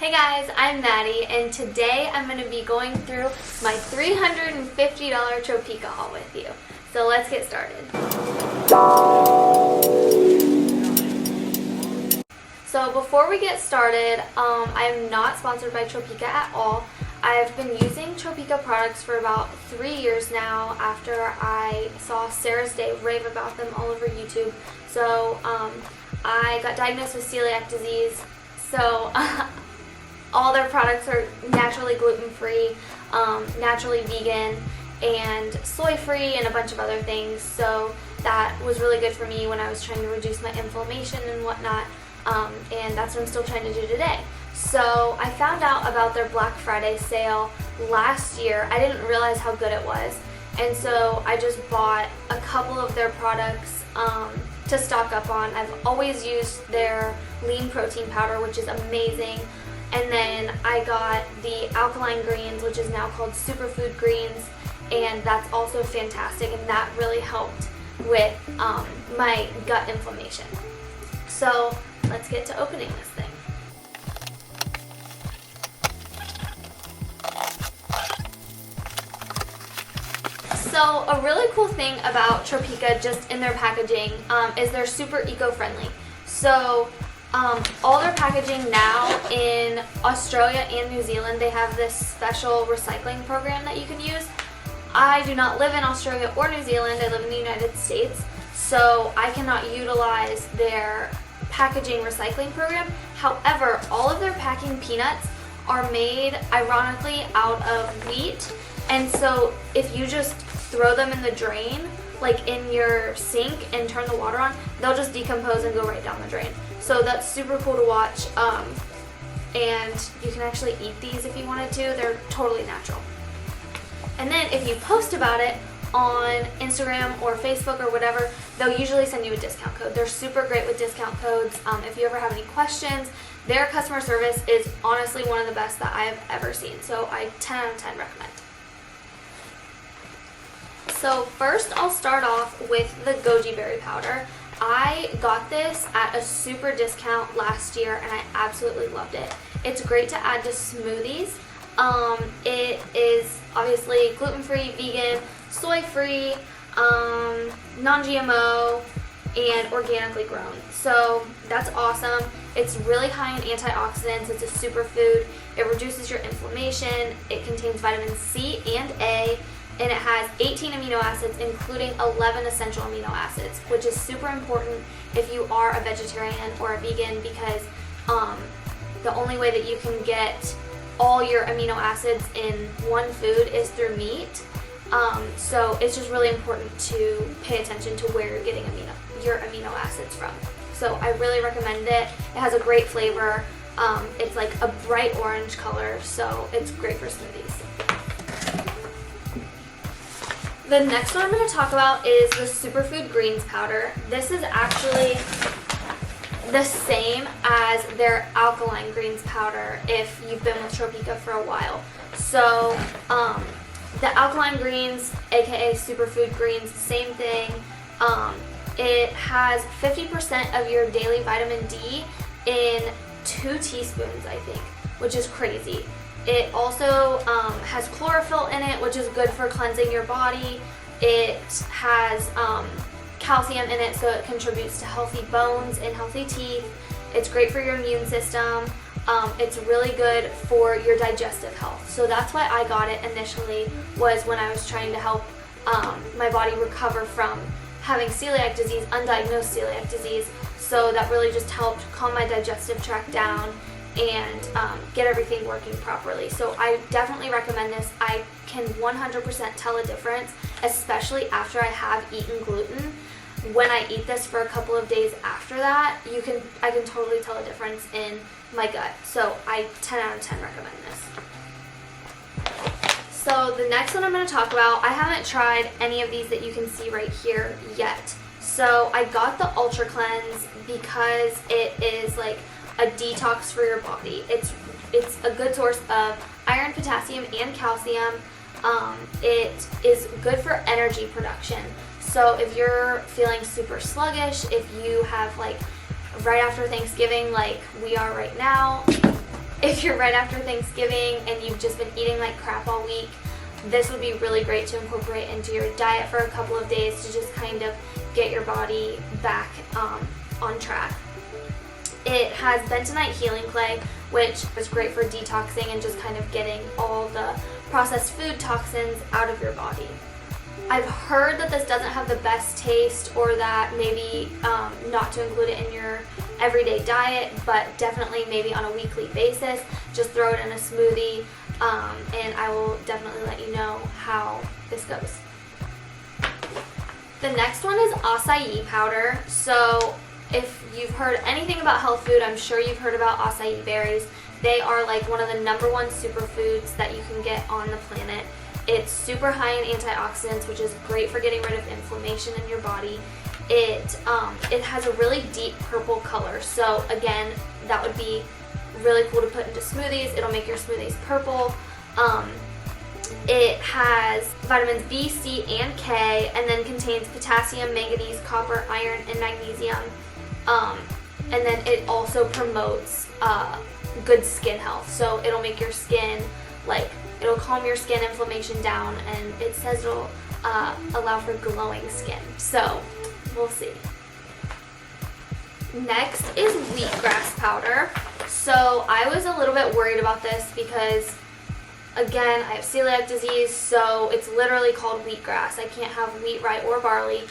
Hey guys, I'm Maddie, and today I'm going to be going through my $350 Tropeaka haul with you. So let's get started. So before we get started, I am not sponsored by Tropeaka at all. I've been using Tropeaka products for about 3 years now after I saw Sarah's Day rave about them all over YouTube. So I got diagnosed with celiac disease, so all their products are naturally gluten-free, naturally vegan, and soy-free, and a bunch of other things. So that was really good for me when I was trying to reduce my inflammation and whatnot, and that's what I'm still trying to do today. So I found out about their Black Friday sale last year. I didn't realize how good it was, and so I just bought a couple of their products to stock up on. I've always used their lean protein powder, which is amazing. And then I got the alkaline greens, which is now called Superfood greens, and that's also fantastic, and that really helped with my gut inflammation. So let's get to opening this thing. So a really cool thing about Tropeaka, just in their packaging, is they're super eco-friendly. So all their packaging now in Australia and New Zealand, they have this special recycling program that you can use. I do not live in Australia or New Zealand. I live in the United States, so I cannot utilize their packaging recycling program. However, all of their packing peanuts are made, ironically, out of wheat, and so if you just throw them in the drain, like in your sink, and turn the water on, they'll just decompose and go right down the drain. So that's super cool to watch, and you can actually eat these if you wanted to. They're totally natural. And then if you post about it on Instagram or Facebook or whatever, they'll usually send you a discount code. They're super great with discount codes. If you ever have any questions, their customer service is honestly one of the best that I have ever seen. So I 10 out of 10 recommend. So first I'll start off with the Goji berry powder. I got this at a super discount last year and I absolutely loved it. It's great to add to smoothies. It is obviously gluten-free, vegan, soy-free, non-GMO, and organically grown. So that's awesome. It's really high in antioxidants. It's a superfood. It reduces your inflammation. It contains vitamin C and A. And it has 18 amino acids, including 11 essential amino acids, which is super important if you are a vegetarian or a vegan, because the only way that you can get all your amino acids in one food is through meat. So it's just really important to pay attention to where you're getting your amino acids from. So I really recommend it. It has a great flavor. It's like a bright orange color, so it's great for smoothies. The next one I'm going to talk about is the Superfood greens powder. This is actually the same as their alkaline greens powder if you've been with Tropeaka for a while. So the alkaline greens, aka Superfood greens, same thing. It has 50% of your daily vitamin D in 2 teaspoons, I think, which is crazy. It also has chlorophyll in it, which is good for cleansing your body. It has calcium in it, so it contributes to healthy bones and healthy teeth. It's great for your immune system. It's really good for your digestive health. So that's why I got it initially, was when I was trying to help my body recover from having celiac disease, undiagnosed celiac disease. So that really just helped calm my digestive tract down and get everything working properly. So I definitely recommend this. I can 100% tell a difference, especially after I have eaten gluten. When I eat this for a couple of days after that, I can totally tell a difference in my gut. So I 10 out of 10 recommend this. So the next one I'm going to talk about, I haven't tried any of these that you can see right here yet. So I got the Ultra Cleanse because it is like a detox for your body. It's a good source of iron, potassium, and calcium. It is good for energy production. So if you're feeling super sluggish, if you have like right after Thanksgiving like we are right now, if you're right after Thanksgiving and you've just been eating like crap all week, this would be really great to incorporate into your diet for a couple of days to just kind of get your body back on track. It has bentonite healing clay, which is great for detoxing and just kind of getting all the processed food toxins out of your body. I've heard that this doesn't have the best taste, or that maybe not to include it in your everyday diet, but definitely maybe on a weekly basis. Just throw it in a smoothie, and I will definitely let you know how this goes. The next one is acai powder. So if you've heard anything about health food, I'm sure you've heard about acai berries. They are like one of the #1 superfoods that you can get on the planet. It's super high in antioxidants, which is great for getting rid of inflammation in your body. It has a really deep purple color, so again, that would be really cool to put into smoothies. It'll make your smoothies purple. It has vitamins B, C, and K, and then contains potassium, manganese, copper, iron, and magnesium. And then it also promotes good skin health, so it'll make your skin it'll calm your skin inflammation down, and it says it'll allow for glowing skin. So we'll see. Next is wheatgrass powder. So I was a little bit worried about this because, again, I have celiac disease, so it's literally called wheatgrass. I can't have wheat, rye, or barley.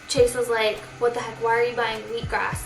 Chase was like, what the heck, why are you buying wheatgrass?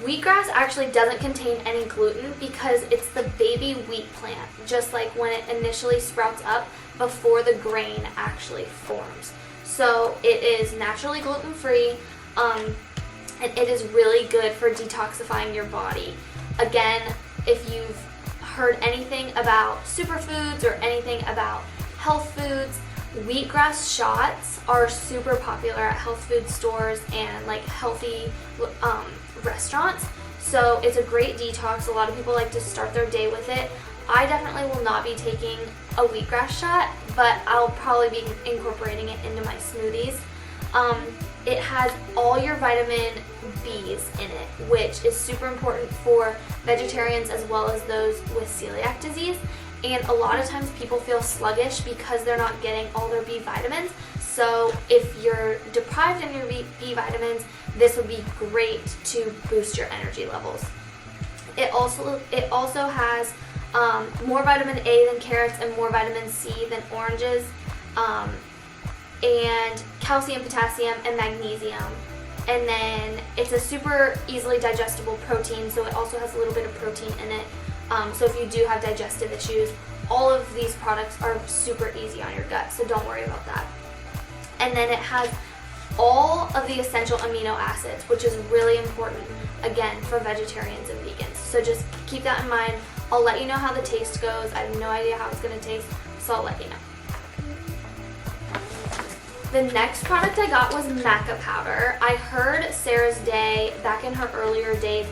Wheatgrass actually doesn't contain any gluten because it's the baby wheat plant, just like when it initially sprouts up before the grain actually forms. So it is naturally gluten-free, and it is really good for detoxifying your body. Again, if you've heard anything about superfoods or anything about health foods, wheatgrass shots are super popular at health food stores and like healthy restaurants. So it's a great detox. A lot of people like to start their day with it. I definitely will not be taking a wheatgrass shot, but I'll probably be incorporating it into my smoothies. It has all your vitamin B's in it, which is super important for vegetarians as well as those with celiac disease. And a lot of times people feel sluggish because they're not getting all their B vitamins. So if you're deprived in your B vitamins, this would be great to boost your energy levels. It also has more vitamin A than carrots and more vitamin C than oranges, and calcium, potassium, and magnesium. And then it's a super easily digestible protein, so it also has a little bit of protein in it. So if you do have digestive issues, all of these products are super easy on your gut, so don't worry about that. And then it has all of the essential amino acids, which is really important, again, for vegetarians and vegans. So just keep that in mind. I'll let you know how the taste goes. I have no idea how it's going to taste, so I'll let you know. The next product I got was Mica Powder. I heard Sarah's Day back in her earlier days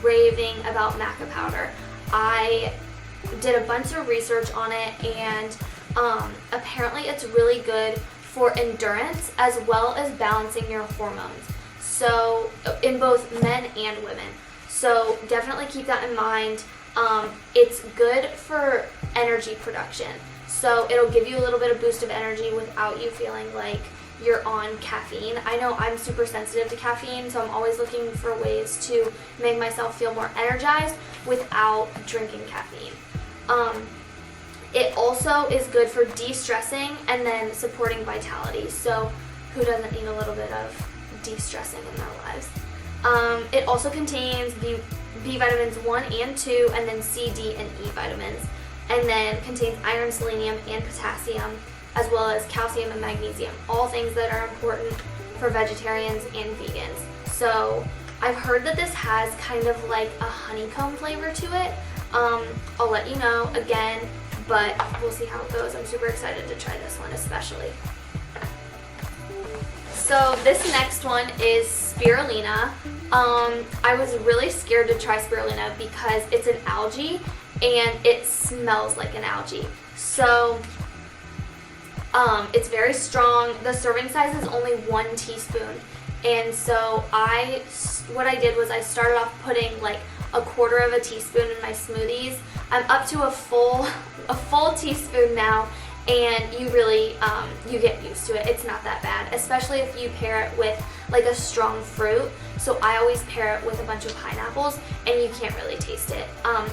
raving about Mica Powder. I did a bunch of research on it, and apparently it's really good for endurance as well as balancing your hormones, so in both men and women. So definitely keep that in mind. It's good for energy production, so it'll give you a little bit of boost of energy without you feeling like you're on caffeine. I know I'm super sensitive to caffeine, so I'm always looking for ways to make myself feel more energized without drinking caffeine. It also is good for de-stressing and then supporting vitality. So who doesn't need a little bit of de-stressing in their lives? It also contains B vitamins 1 and 2, and then C, D, and E vitamins. And then contains iron, selenium, and potassium, as well as calcium and magnesium. All things that are important for vegetarians and vegans. So I've heard that this has kind of like a honeycomb flavor to it. I'll let you know again, but we'll see how it goes. I'm super excited to try this one especially. So this next one is spirulina. I was really scared to try spirulina because it's an algae and it smells like an algae. So it's very strong. The serving size is only 1 teaspoon. And so what I did was I started off putting like a quarter of a teaspoon in my smoothies. I'm up to a full teaspoon now, and you really, you get used to it. It's not that bad, especially if you pair it with like a strong fruit. So I always pair it with a bunch of pineapples, and you can't really taste it.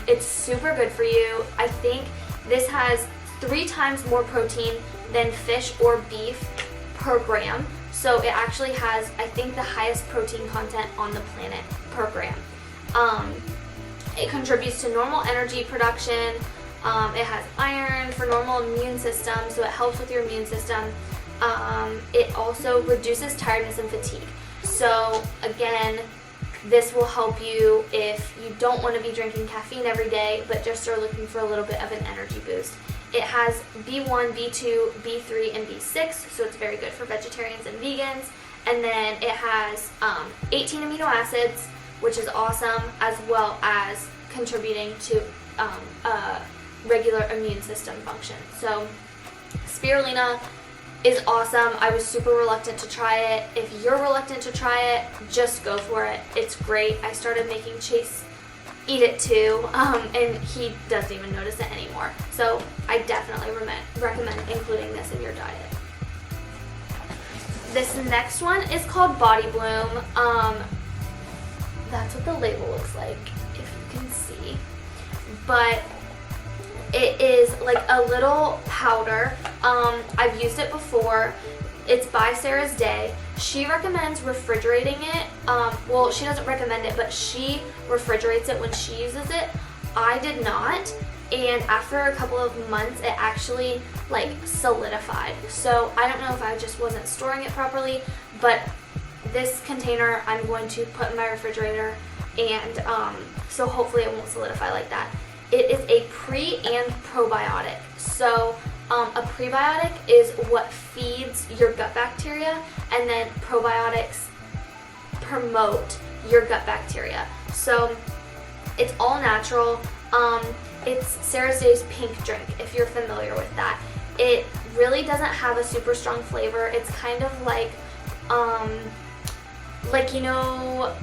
It's super good for you. I think this has 3 times more protein than fish or beef per gram. So it actually has, I think, the highest protein content on the planet per gram. It contributes to normal energy production. It has iron for normal immune system, so it helps with your immune system. It also reduces tiredness and fatigue. So again, this will help you if you don't want to be drinking caffeine every day, but just are looking for a little bit of an energy boost. It has B1, B2, B3, and B6, so it's very good for vegetarians and vegans. And then it has 18 amino acids, which is awesome, as well as contributing to regular immune system function. So spirulina is awesome. I was super reluctant to try it. If you're reluctant to try it, just go for it. It's great. I started making Chase eat it too, and he doesn't even notice it anymore. So I definitely recommend including this in your diet. This next one is called Body Bloom. That's what the label looks like, if you can see. But it is like a little powder. I've used it before. It's by Sarah's Day. She recommends refrigerating it. Well, she doesn't recommend it, but she refrigerates it when she uses it. I did not, and after a couple of months, it actually like solidified. So I don't know if I just wasn't storing it properly, but this container I'm going to put in my refrigerator, and so hopefully it won't solidify like that. It is a pre and probiotic. So a prebiotic is what feeds your gut bacteria, and then probiotics promote your gut bacteria. So it's all natural. It's Sarah's Day's pink drink, if you're familiar with that. It really doesn't have a super strong flavor. It's kind of like you know,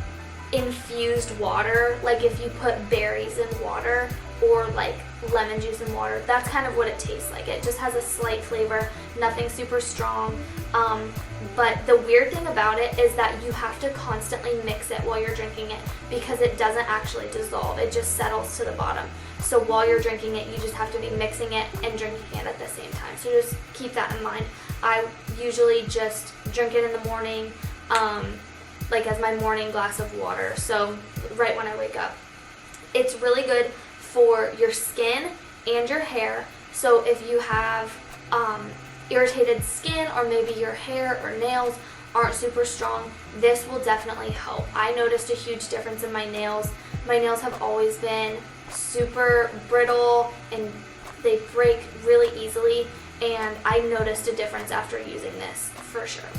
infused water, like if you put berries in water or like lemon juice in water. That's kind of what it tastes like. It just has a slight flavor, nothing super strong. But the weird thing about it is that you have to constantly mix it while you're drinking it, because it doesn't actually dissolve. It just settles to the bottom. So while you're drinking it, you just have to be mixing it and drinking it at the same time. So just keep that in mind. I usually just drink it in the morning, like as my morning glass of water. So right when I wake up. It's really good for your skin and your hair. So if you have irritated skin, or maybe your hair or nails aren't super strong, this will definitely help. I noticed a huge difference in my nails. My nails have always been super brittle and they break really easily, and I noticed a difference after using this for sure.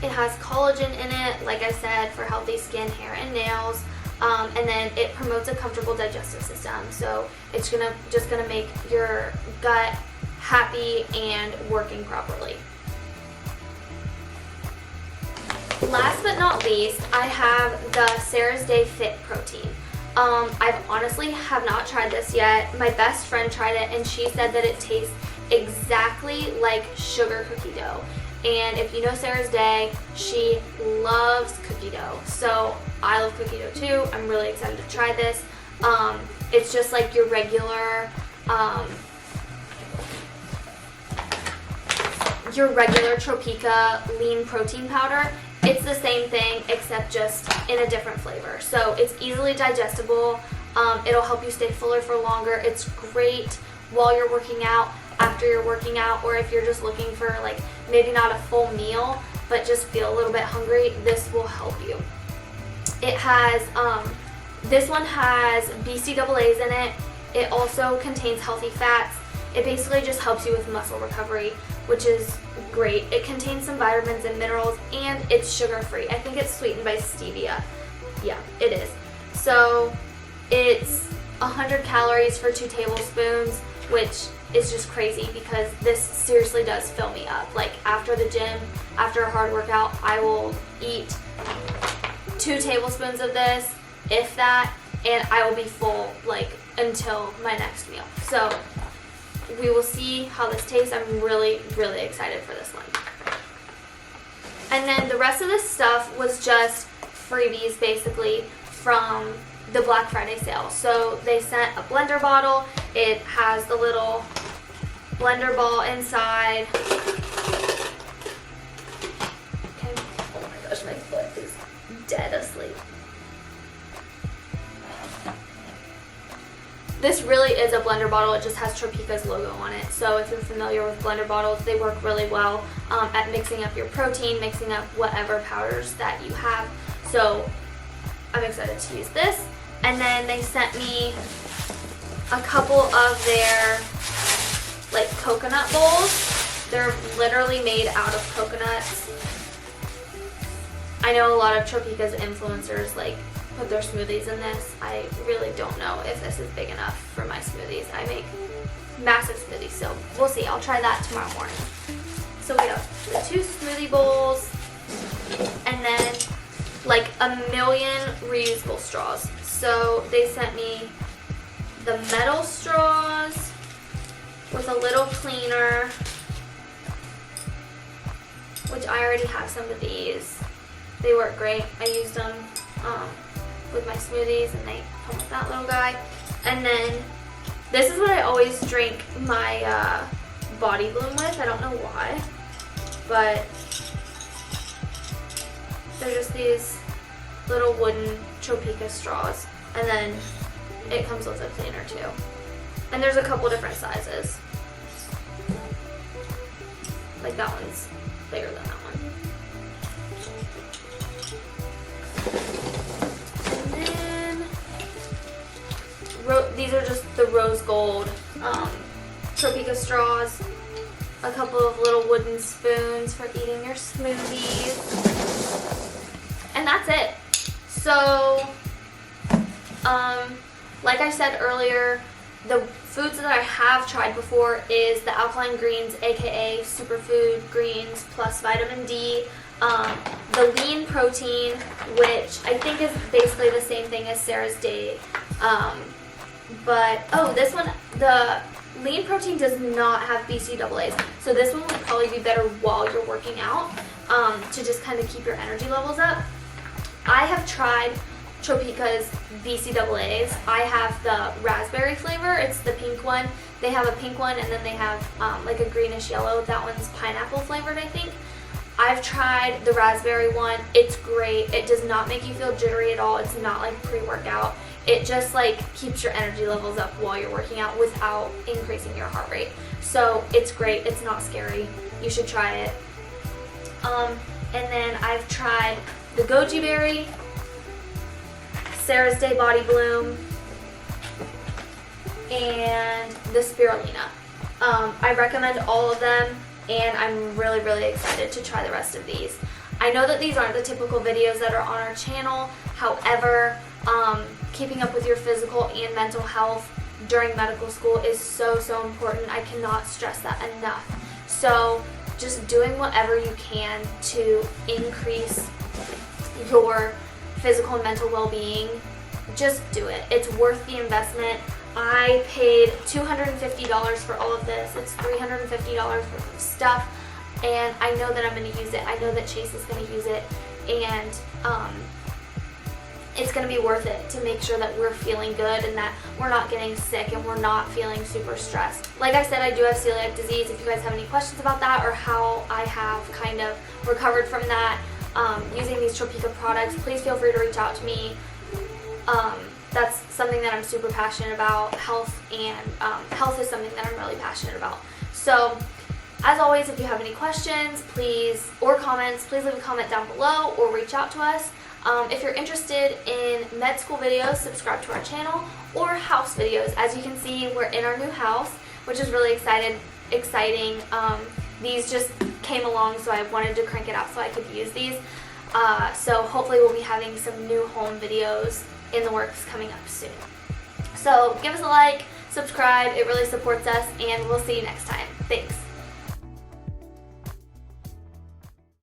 It has collagen in it, like I said, for healthy skin, hair, and nails. And then it promotes a comfortable digestive system. So it's just gonna make your gut happy and working properly. Last but not least, I have the Sarah's Day Fit Protein. I've honestly have not tried this yet. My best friend tried it, and she said that it tastes exactly like sugar cookie dough. And if you know Sarah's Day, she loves cookie dough. So I love cookie dough too. I'm really excited to try this. It's just like your regular Tropeaka lean protein powder. It's the same thing, except just in a different flavor. So it's easily digestible. It'll help you stay fuller for longer. It's great while you're working out, after you're working out, or if you're just looking for like maybe not a full meal, but just feel a little bit hungry, this will help you. It has, this one has BCAAs in it. It also contains healthy fats. It basically just helps you with muscle recovery, which is great. It contains some vitamins and minerals, and it's sugar-free. I think it's sweetened by stevia. Yeah, it is. So it's 100 calories for 2 tablespoons, which is just crazy because this seriously does fill me up. Like after the gym, after a hard workout, I will eat 2 tablespoons of this, if that, and I will be full like until my next meal. So we will see how this tastes. I'm really, really excited for this one. And then the rest of this stuff was just freebies basically from the Black Friday sale. So they sent a blender bottle. It has the little blender ball inside. Okay. Oh my gosh, my foot is dead asleep. This really is a blender bottle. It just has Tropeaka's logo on it. So if you're familiar with blender bottles, they work really well at mixing up your protein, mixing up whatever powders that you have. So I'm excited to use this. And then they sent me a couple of their like coconut bowls. They're literally made out of coconuts. I know a lot of Tropeaka's influencers like put their smoothies in this. I really don't know if this is big enough for my smoothies. I make massive smoothies, so we'll see. I'll try that tomorrow morning. So we have the 2 smoothie bowls, and then like a million reusable straws. So they sent me the metal straws with a little cleaner, which I already have some of these. They work great. I used them with my smoothies, and they come with that little guy. And then this is what I always drink my body bloom with. I don't know why, but they're just these little wooden Tropeaka straws, and then it comes with a cleaner too. And there's a couple different sizes. Like that one's bigger than that one. These are just the rose gold Tropeaka straws. A couple of little wooden spoons for eating your smoothies. And that's it. So, like I said earlier, the foods that I have tried before is the alkaline greens, aka Superfood greens plus vitamin D. The lean protein, which I think is basically the same thing as Sarah's Day. But, oh, this one, the lean protein does not have BCAAs. So this one would probably be better while you're working out to just kind of keep your energy levels up. I have tried Tropeaka's BCAAs. I have the raspberry flavor. It's the pink one. They have a pink one, and then they have like a greenish yellow. That one's pineapple flavored, I think. I've tried the raspberry one. It's great. It does not make you feel jittery at all. It's not like pre-workout. It just like keeps your energy levels up while you're working out without increasing your heart rate. So it's great. It's not scary. You should try it. And then I've tried the Goji berry, Sarah's Day Body Bloom, and the Spirulina. I recommend all of them, and I'm really, really excited to try the rest of these. I know that these aren't the typical videos that are on our channel. However, keeping up with your physical and mental health during medical school is so, so important. I cannot stress that enough. So just doing whatever you can to increase your physical and mental well-being, just do it. It's worth the investment. I paid $250 for all of this. It's $350 worth of stuff, and I know that I'm going to use it. I know that Chase is going to use it, and it's going to be worth it to make sure that we're feeling good and that we're not getting sick and we're not feeling super stressed. Like I said, I do have celiac disease. If you guys have any questions about that or how I have kind of recovered from that using these Tropeaka products, please feel free to reach out to me. That's something that I'm super passionate about, health, and health is something that I'm really passionate about. So, as always, if you have any questions, or comments, please leave a comment down below or reach out to us. If you're interested in med school videos, subscribe to our channel, or house videos. As you can see, we're in our new house, which is really exciting. These just came along, so I wanted to crank it out so I could use these. So hopefully we'll be having some new home videos in the works coming up soon. So give us a like, subscribe, it really supports us, and we'll see you next time. Thanks.